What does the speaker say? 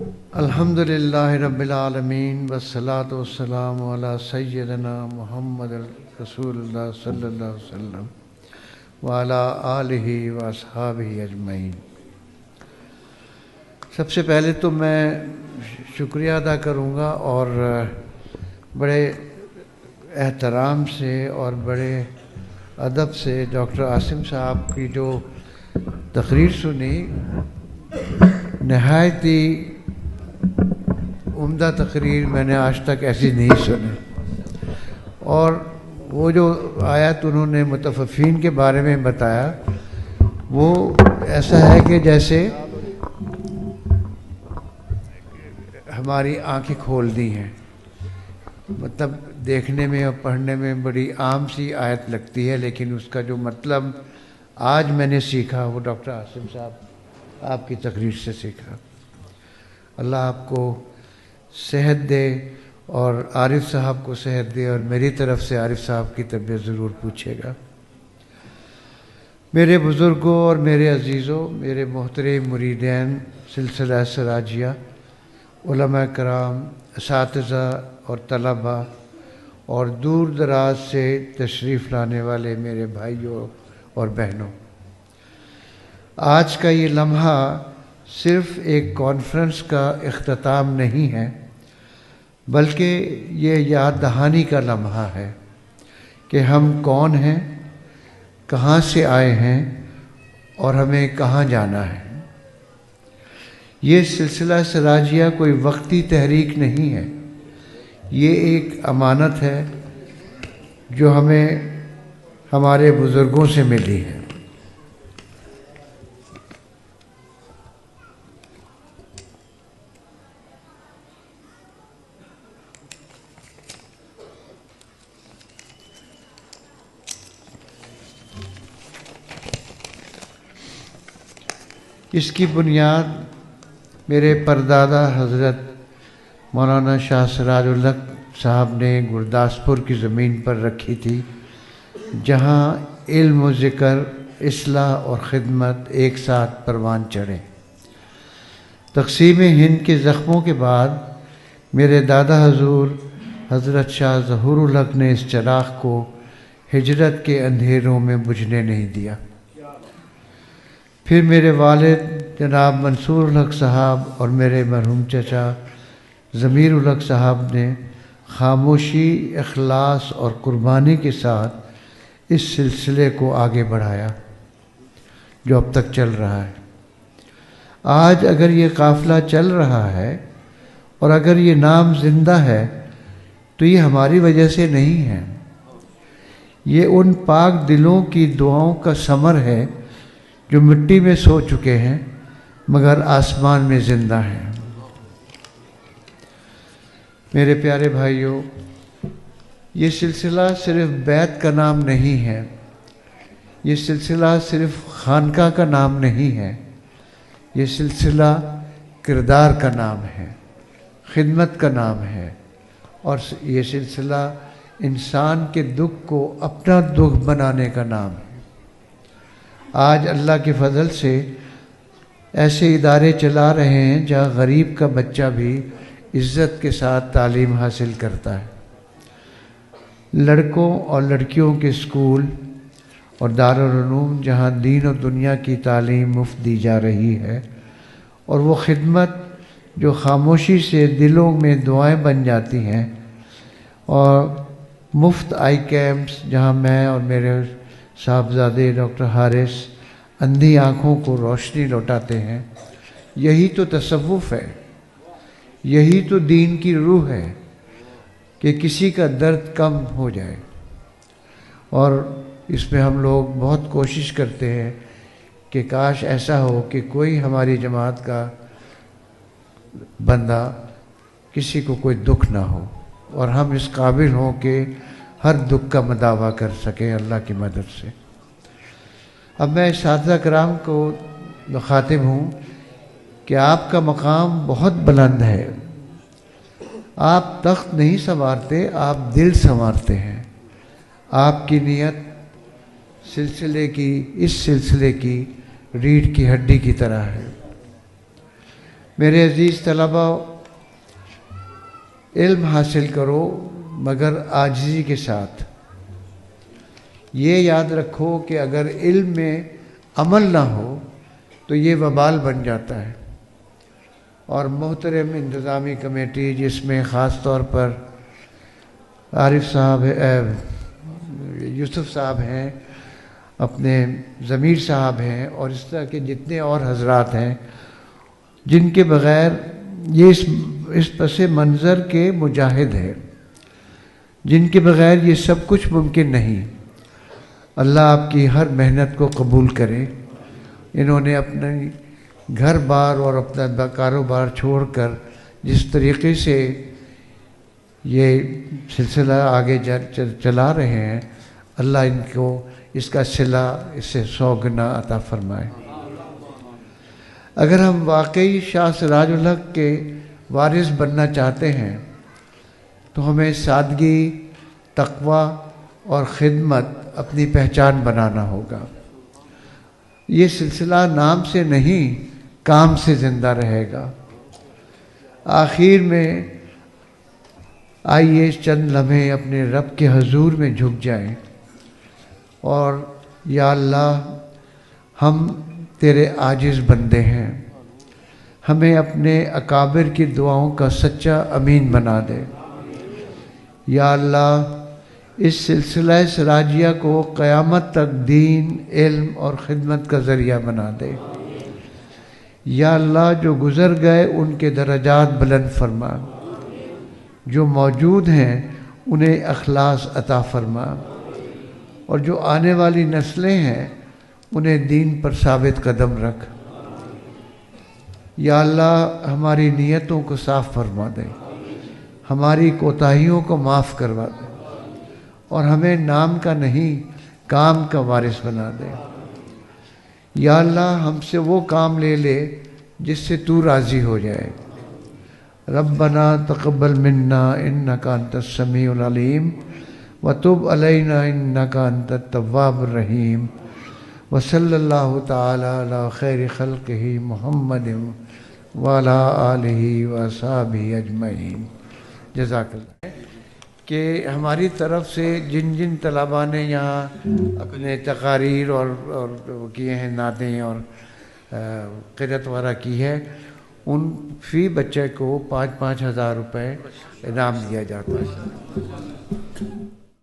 الحمدللہ رب العالمین والصلاة والسلام علی سیدنا محمد رسول اللہ صلی اللہ علیہ وسلم وعلی آلہ واصحابہ اجمعین۔ سب سے پہلے تو میں شکریہ ادا کروں گا اور بڑے احترام سے اور بڑے ادب سے ڈاکٹر عاصم صاحب کی جو تقریر سنی، نہایت ہی عمدہ تقریر، میں نے آج تک ایسی نہیں سنی۔ اور وہ جو آیت انہوں نے متففین کے بارے میں بتایا، وہ ایسا ہے کہ جیسے ہماری آنکھیں کھول دی ہیں، مطلب دیکھنے میں اور پڑھنے میں بڑی عام سی آیت لگتی ہے، لیکن اس کا جو مطلب آج میں نے سیکھا وہ ڈاکٹر عاصم صاحب آپ کی تقریر سے سیکھا۔ اللہ آپ کو صحت دے اور عارف صاحب کو صحت دے، اور میری طرف سے عارف صاحب کی طبیعت ضرور پوچھے گا۔ میرے بزرگوں اور میرے عزیزوں، میرے محترم مریدین سلسلہ سراجیہ، علماء کرام، اساتذہ اور طلباء اور دور دراز سے تشریف لانے والے میرے بھائیوں اور بہنوں، آج کا یہ لمحہ صرف ایک کانفرنس کا اختتام نہیں ہے، بلکہ یہ یاد دہانی کا لمحہ ہے کہ ہم کون ہیں، کہاں سے آئے ہیں اور ہمیں کہاں جانا ہے۔ یہ سلسلہ سراجیہ کوئی وقتی تحریک نہیں ہے، یہ ایک امانت ہے جو ہمیں ہمارے بزرگوں سے ملی ہے۔ اس کی بنیاد میرے پردادا حضرت مولانا شاہ سراج الحق صاحب نے گرداسپور کی زمین پر رکھی تھی، جہاں علم و ذکر، اصلاح اور خدمت ایک ساتھ پروان چڑھے۔ تقسیم ہند کے زخموں کے بعد میرے دادا حضور حضرت شاہ ظہور الحق نے اس چراغ کو ہجرت کے اندھیروں میں بجھنے نہیں دیا۔ پھر میرے والد جناب منصور الحق صاحب اور میرے مرحوم چچا ضمیر الحق صاحب نے خاموشی، اخلاص اور قربانی کے ساتھ اس سلسلے کو آگے بڑھایا جو اب تک چل رہا ہے۔ آج اگر یہ قافلہ چل رہا ہے اور اگر یہ نام زندہ ہے تو یہ ہماری وجہ سے نہیں ہے، یہ ان پاک دلوں کی دعاؤں کا ثمر ہے جو مٹی میں سو چکے ہیں مگر آسمان میں زندہ ہیں۔ میرے پیارے بھائیوں، یہ سلسلہ صرف بیت کا نام نہیں ہے، یہ سلسلہ صرف خانقاہ کا نام نہیں ہے، یہ سلسلہ کردار کا نام ہے، خدمت کا نام ہے، اور یہ سلسلہ انسان کے دکھ کو اپنا دکھ بنانے کا نام ہے۔ آج اللہ کے فضل سے ایسے ادارے چلا رہے ہیں جہاں غریب کا بچہ بھی عزت کے ساتھ تعلیم حاصل کرتا ہے۔ لڑکوں اور لڑکیوں کے اسکول اور دارالعلوم جہاں دین و دنیا کی تعلیم مفت دی جا رہی ہے، اور وہ خدمت جو خاموشی سے دلوں میں دعائیں بن جاتی ہیں، اور مفت آئی کیمپس جہاں میں اور میرے صاحبزادے ڈاکٹر حارث اندھی آنکھوں کو روشنی لوٹاتے ہیں۔ یہی تو تصوف ہے، یہی تو دین کی روح ہے کہ کسی کا درد کم ہو جائے، اور اس میں ہم لوگ بہت کوشش کرتے ہیں کہ کاش ایسا ہو کہ کوئی ہماری جماعت کا بندہ کسی کو کوئی دکھ نہ ہو، اور ہم اس قابل ہوں کہ ہر دکھ کا مداوع کر سکیں اللہ کی مدد سے۔ اب میں اساتذہ کرام کو مخاطب ہوں کہ آپ کا مقام بہت بلند ہے، آپ تخت نہیں سنوارتے، آپ دل سنوارتے ہیں۔ آپ کی نیت اس سلسلے کی ریڑھ کی ہڈی کی طرح ہے۔ میرے عزیز طلبہ، علم حاصل کرو مگر عاجزی کے ساتھ۔ یہ یاد رکھو کہ اگر علم میں عمل نہ ہو تو یہ وبال بن جاتا ہے۔ اور محترم انتظامی کمیٹی، جس میں خاص طور پر عارف صاحب، یوسف صاحب ہیں، اپنے ضمیر صاحب ہیں، اور اس طرح کے جتنے اور حضرات ہیں جن کے بغیر یہ اس پس منظر کے مجاہد ہیں، جن کے بغیر یہ سب کچھ ممکن نہیں۔ اللہ آپ کی ہر محنت کو قبول کرے۔ انہوں نے اپنے گھر بار اور اپنا کاروبار چھوڑ کر جس طریقے سے یہ سلسلہ آگے چلا رہے ہیں، اللہ ان کو اس کا صلہ اس سے 100 گنا عطا فرمائے۔ اگر ہم واقعی شاہ سراج الحق کے وارث بننا چاہتے ہیں تو ہمیں سادگی، تقوی اور خدمت اپنی پہچان بنانا ہوگا۔ یہ سلسلہ نام سے نہیں، کام سے زندہ رہے گا۔ آخر میں آئیے چند لمحے اپنے رب کے حضور میں جھک جائیں اور یا اللہ، ہم تیرے عاجز بندے ہیں، ہمیں اپنے اکابر کی دعاؤں کا سچا امین بنا دے۔ یا اللہ، اس سلسلہ سراجیہ کو قیامت تک دین، علم اور خدمت کا ذریعہ بنا دے۔ یا اللہ، جو گزر گئے ان کے درجات بلند فرما، جو موجود ہیں انہیں اخلاص عطا فرما، اور جو آنے والی نسلیں ہیں انہیں دین پر ثابت قدم رکھ۔ یا اللہ، ہماری نیتوں کو صاف فرما دے، ہماری کوتاہیوں کو معاف کروا دے، اور ہمیں نام کا نہیں، کام کا وارث بنا دے۔ یا اللہ، ہم سے وہ کام لے لے جس سے تو راضی ہو جائے۔ ربنا تقبل منا انک انت السمیع العلیم وتب علینا انک انت التواب الرحیم، وصلی اللہ تعالی علی خیر خلقہ محمد وعلی آلہ وصحبہ اجمعین۔ جزاک اللہ۔ کہ ہماری طرف سے جن جن طلباء نے یہاں اپنے تقاریر اور کیے ہیں، نعتیں اور قرأت وغیرہ کی ہے، ان فی بچے کو 5,000 روپے انعام دیا جاتا ہے۔